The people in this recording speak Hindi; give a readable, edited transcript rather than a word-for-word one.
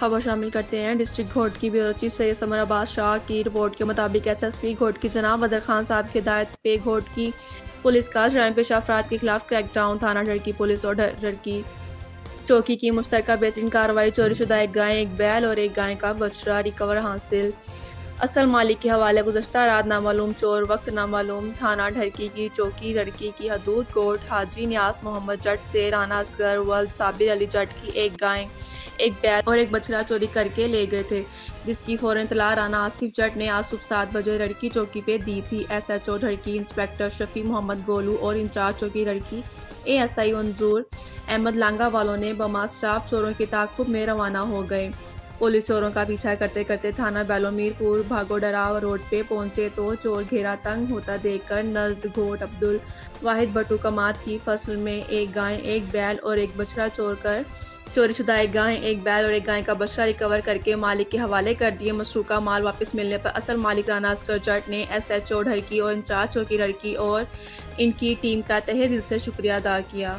खबर शामिल करते हैं। डिस्ट्रिक्ट कोर्ट की bureau chief Syed summer Abbas Shah की रिपोर्ट के मुताबिक एसएसपी कोर्ट की जनाब अजहर खान साहब की हिदायत पे कोर्ट की पुलिस का जराइम पेशा अफराद के खिलाफ क्रैकडाउन थाना ढड़की पुलिस और ढड़की चौकी की मुश्तरका बेहतरीन कार्रवाई चोरीशुदा एक गाय, एक बैल और एक गाय का बछड़ा रिकवर हासिल। असल मालिक के हवाले गुज़श्ता रात नामालूम चोर वक्त नामालूम थाना ढड़की की चौकी ढड़की की हदूद कोर्ट हाजी न्यास मोहम्मद जट से राना असगर वल्द साबिर अली जट की एक गाय, एक बैल और एक बछड़ा चोरी करके ले गए थे, जिसकी फौरन इत्तला राना आसिफ जट ने आज सुबह 7 बजे ढड़की चौकी पे दी थी। एसएचओ ढड़की इंस्पेक्टर शफी मोहम्मद गोलू और इंचार्ज चौकी ढड़की एएसआई मंजूर अहमद लांगा वालों ने बमा स्टाफ चोरों की ताकुब में रवाना हो गए। पुलिस चोरों का पीछा करते करते थाना बेलोमीरपुर भागोडराव रोड पे पहुंचे तो चोर घेरा तंग होता देखकर नजद घोट अब्दुल वाहिद भट्टू कमात की फसल में एक गाय, एक बैल और एक बछड़ा चोरीशुदा एक गाय, एक बैल और एक गाय का बछड़ा रिकवर करके मालिक के हवाले कर दिए। मसरूका माल वापस मिलने पर असल मालिक राना असगर जट ने एसएचओ ढड़की और इंचार्ज चौकी ढड़की और इनकी टीम का तहे दिल से शुक्रिया अदा किया।